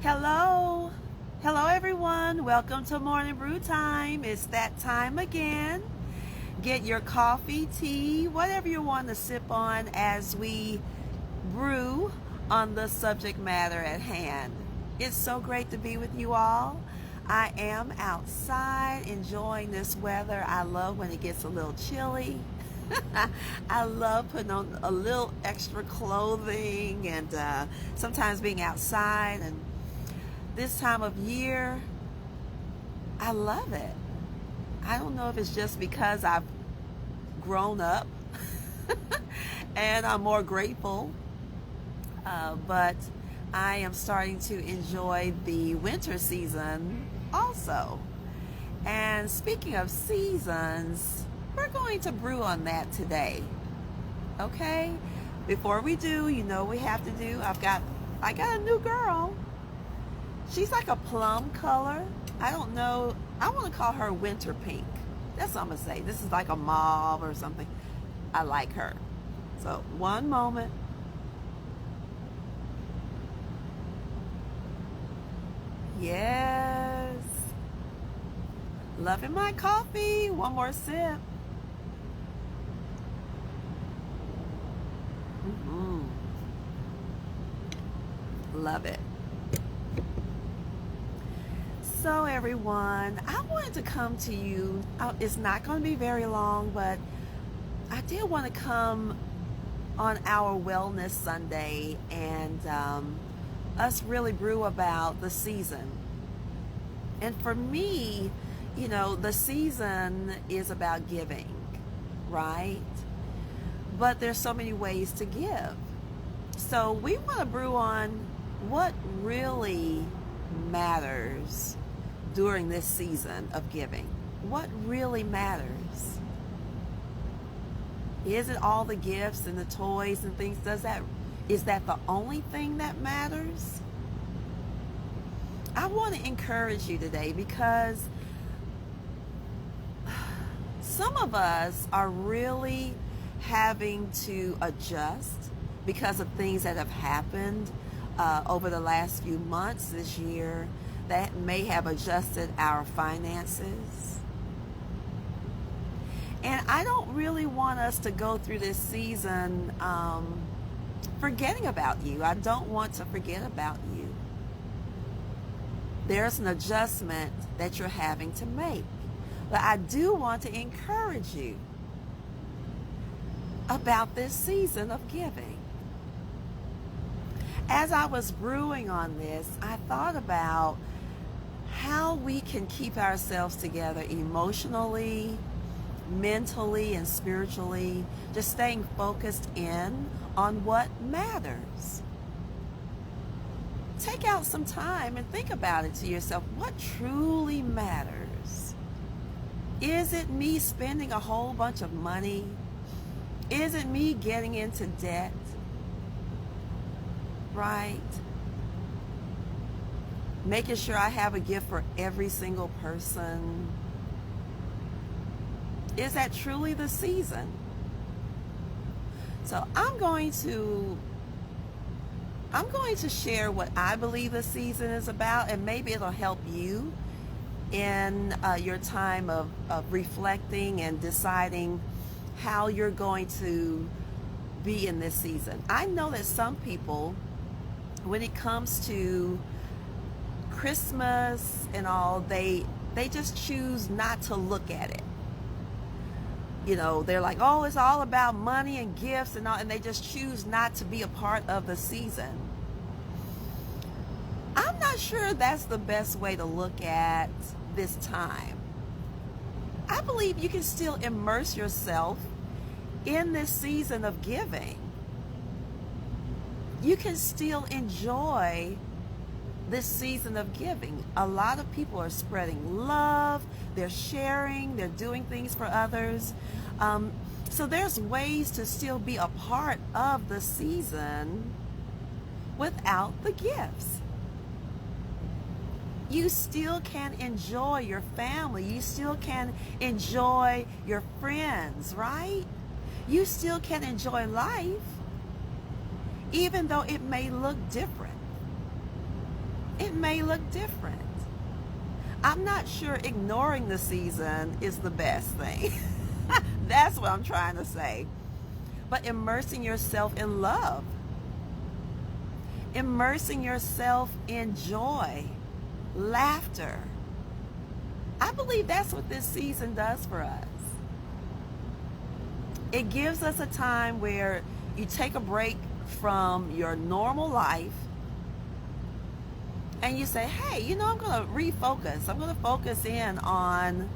Hello. Hello, everyone. Welcome to Morning Brew Time. It's that time again. Get your coffee, tea, whatever you want to sip on as we brew on the subject matter at hand. It's so great to be with you all. I am outside enjoying this weather. I love when it gets a little chilly. I love putting on a little extra clothing and sometimes being outside. And this time of year, I love it. I don't know if it's just because I've grown up and I'm more grateful, but I am starting to enjoy the winter season also. And speaking of seasons, we're going to brew on that today. Okay? Before we do, you know we have to do, I got a new girl. She's like a plum color. I don't know. I want to call her winter pink. That's what I'm going to say. This is like a mauve or something. I like her. So, one moment. Yes. Loving my coffee. One more sip. Love it. So everyone, I wanted to come to you. It's not going to be very long, but I did want to come on our Wellness Sunday and us really brew about the season. And for me, you know, the season is about giving, right? But there's so many ways to give. So we want to brew on what really matters during this season of giving. What really matters? Is it all the gifts and the toys and things? Is that the only thing that matters? I want to encourage you today because some of us are really having to adjust because of things that have happened over the last few months this year that may have adjusted our finances. And I don't really want us to go through this season forgetting about you. I don't want to forget about you. There's an adjustment that you're having to make. But I do want to encourage you about this season of giving. As I was brewing on this, I thought about how we can keep ourselves together emotionally, mentally, and spiritually, just staying focused in on what matters. Take out some time and think about it to yourself. What truly matters? Is it me spending a whole bunch of money? Is it me getting into debt? Right? Making sure I have a gift for every single person. Is that truly the season? So I'm going to share what I believe the season is about, and maybe it'll help you in your time of reflecting and deciding how you're going to be in this season. I know that some people, when it comes to Christmas and all, they just choose not to look at it. You know, they're like, oh, it's all about money and gifts and all, and they just choose not to be a part of the season. I'm not sure that's the best way to look at this time. I believe you can still immerse yourself in this season of giving. You can still enjoy this season of giving. A lot of people are spreading love, they're sharing, they're doing things for others. So there's ways to still be a part of the season without the gifts. You still can enjoy your family. You still can enjoy your friends, right? You still can enjoy life, even though it may look different. it may look different. I'm not sure ignoring the season is the best thing. That's what I'm trying to say. But immersing yourself in love, immersing yourself in joy, laughter. I believe that's what this season does for us. It gives us a time where you take a break from your normal life and you say, hey, I'm going to refocus. I'm going to focus in on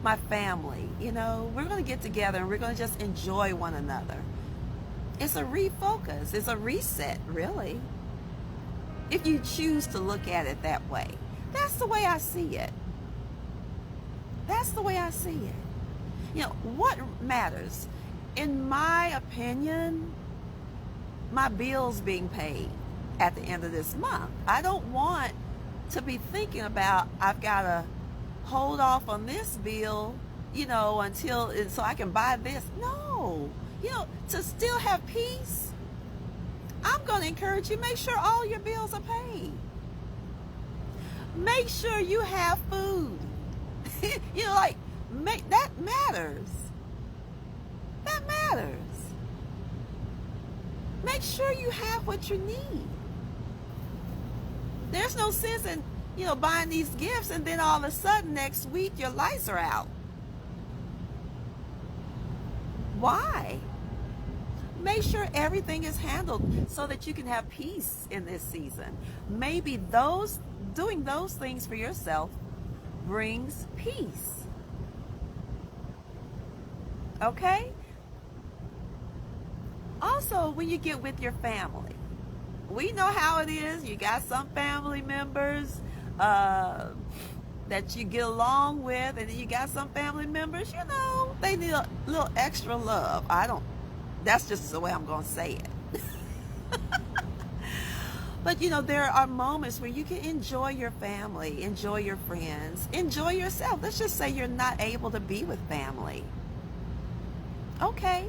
my family. We're going to get together and we're going to just enjoy one another. It's a refocus. It's a reset, really. If you choose to look at it that way. That's the way I see it. That's the way I see it. What matters? In my opinion, my bills being paid at the end of this month. I don't want to be thinking about I've got to hold off on this bill, until so I can buy this. No. To still have peace, I'm going to encourage you, make sure all your bills are paid. Make sure you have food. That matters. That matters. Make sure you have what you need. There's no sense in, buying these gifts and then all of a sudden next week your lights are out. Why? Make sure everything is handled so that you can have peace in this season. Maybe doing those things for yourself brings peace. Okay? Also, when you get with your family, we know how it is. You got some family members that you get along with, and then you got some family members, they need a little extra love. That's just the way I'm going to say it. But, there are moments where you can enjoy your family, enjoy your friends, enjoy yourself. Let's just say you're not able to be with family. Okay.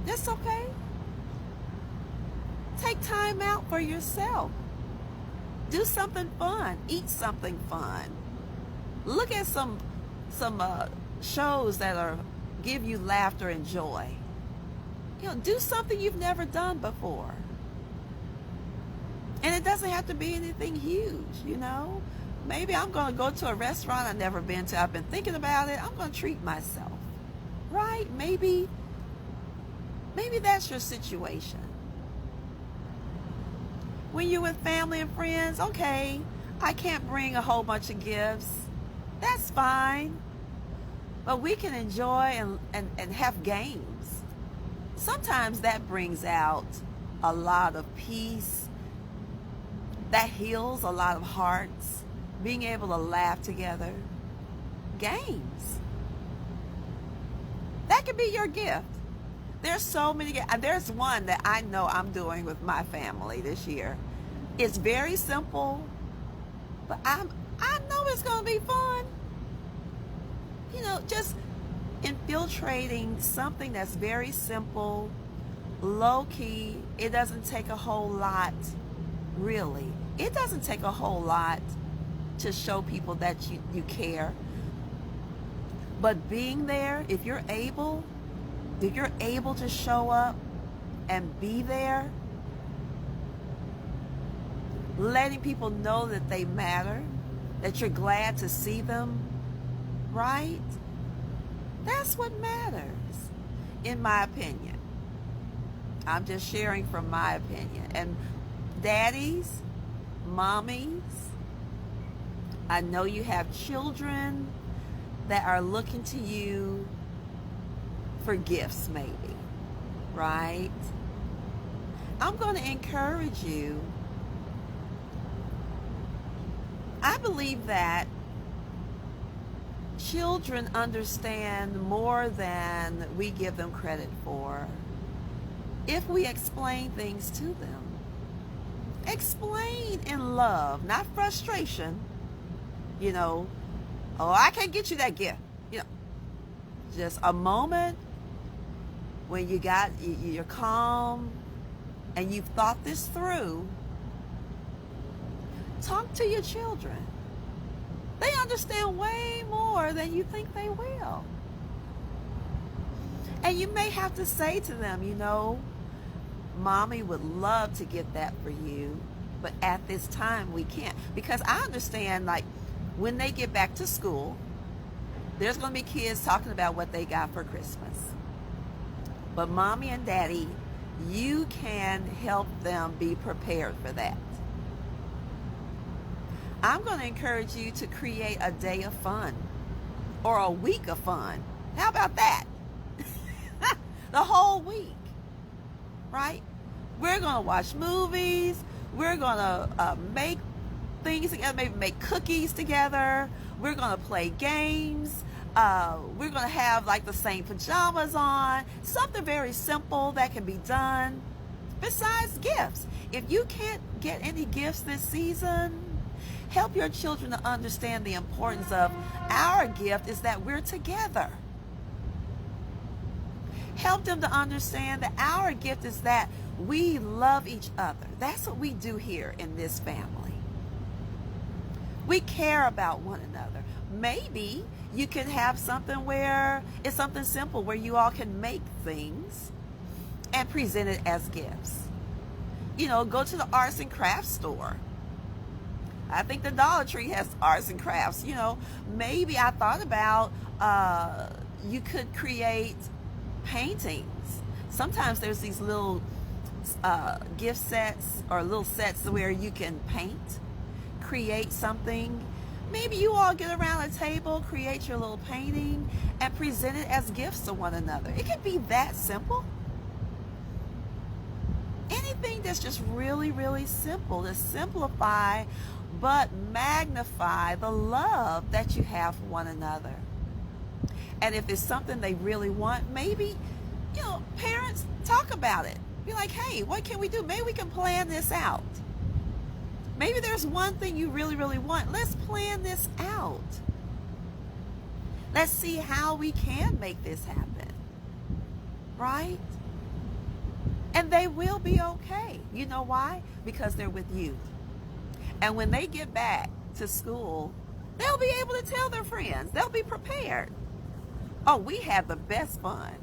That's okay. Take time out for yourself. Do something fun. Eat something fun. Look at some shows that give you laughter and joy. Do something you've never done before. And it doesn't have to be anything huge, Maybe I'm going to go to a restaurant I've never been to. I've been thinking about it. I'm going to treat myself. Right? Maybe that's your situation. When you're with family and friends, okay, I can't bring a whole bunch of gifts. That's fine. But we can enjoy and have games. Sometimes that brings out a lot of peace. That heals a lot of hearts. Being able to laugh together. Games. That could be your gift. There's so many. There's one that I know I'm doing with my family this year. It's very simple, but I know it's going to be fun. Just infiltrating something that's very simple, low key. It doesn't take a whole lot, really. It doesn't take a whole lot to show people that you care. But being there, if you're able to show up and be there, letting people know that they matter, that you're glad to see them, right? That's what matters, in my opinion. I'm just sharing from my opinion. And daddies, mommies, I know you have children that are looking to you for gifts, maybe, right? I'm going to encourage you. I believe that children understand more than we give them credit for if we explain things to them. Explain in love, not frustration. Oh, I can't get you that gift. Just a moment when you're calm and you've thought this through, Talk to your children. They understand way more than you think they will. And you may have to say to them, Mommy would love to get that for you, but at this time we can't. Because I understand, like, when they get back to school, there's going to be kids talking about what they got for Christmas. But Mommy and Daddy, you can help them be prepared for that. I'm going to encourage you to create a day of fun or a week of fun. How about that? The whole week, right? We're going to watch movies. We're going to make things together, maybe make cookies together. We're going to play games. We're going to have like the same pajamas on. Something very simple that can be done besides gifts. If you can't get any gifts this season, help your children to understand the importance of our gift is that we're together. Help them to understand that our gift is that we love each other. That's what we do here in this family. We care about one another. Maybe you can have something where it's something simple where you all can make things and present it as gifts. Go to the arts and crafts store. I think the Dollar Tree has arts and crafts. Maybe I thought about you could create paintings. Sometimes there's these little gift sets or little sets where you can paint, create something. Maybe you all get around a table, create your little painting, and present it as gifts to one another. It could be that simple. Anything that's just really, really simple to simplify but magnify the love that you have for one another. And if it's something they really want, maybe, parents talk about it. Be like, hey, what can we do? Maybe we can plan this out. Maybe there's one thing you really, really want. Let's plan this out. Let's see how we can make this happen. Right? And they will be okay. You know why? Because they're with you. And when they get back to school, they'll be able to tell their friends. They'll be prepared. Oh, we had the best fun.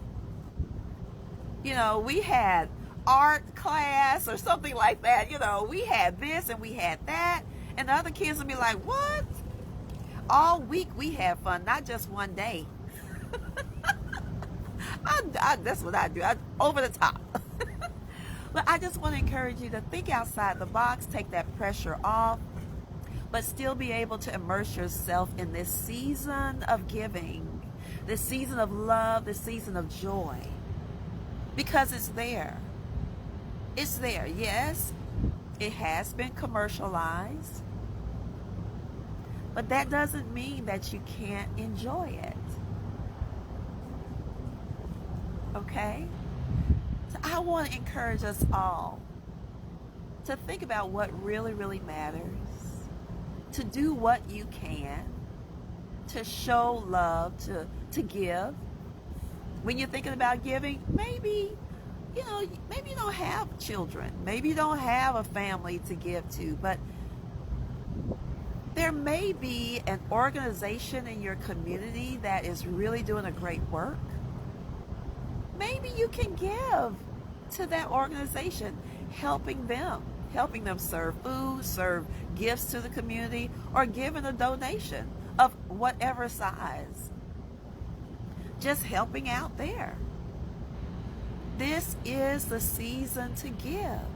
We had art class or something like that. We had this and we had that. And the other kids will be like, what? All week we had fun, not just one day. That's what I do. Over the top. But I just want to encourage you to think outside the box, take that pressure off, but still be able to immerse yourself in this season of giving, this season of love, this season of joy, because it's there. It's there. Yes, it has been commercialized, but that doesn't mean that you can't enjoy it. Okay? So I want to encourage us all to think about what really, really matters, to do what you can, to show love, to give. When you're thinking about giving, maybe you don't have children. Maybe you don't have a family to give to, but there may be an organization in your community that is really doing a great work. Maybe you can give to that organization, helping them serve food, serve gifts to the community, or giving a donation of whatever size. Just helping out there. This is the season to give.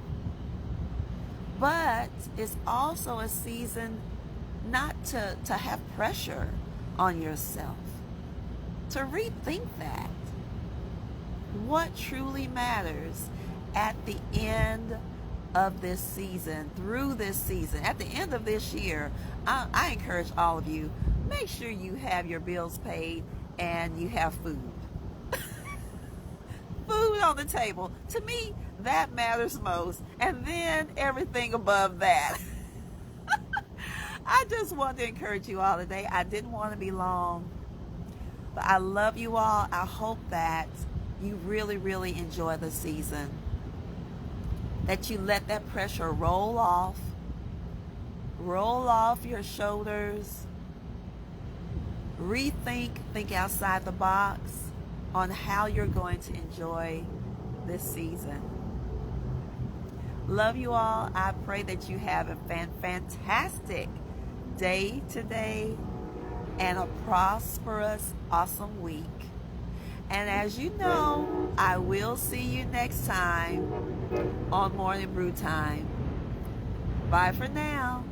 But it's also a season not to have pressure on yourself. To rethink that. What truly matters at the end of this season, through this season, at the end of this year, I encourage all of you, make sure you have your bills paid and you have food. Food on the table. To me, that matters most. And then everything above that. I just want to encourage you all today. I didn't want to be long, but I love you all. I hope that you really, really enjoy the season. That you let that pressure roll off, roll off your shoulders, think outside the box on how you're going to enjoy this season. Love you all. I pray that you have a fantastic day today and a prosperous, awesome week. And as you know, I will see you next time on Morning Brew Time. Bye for now.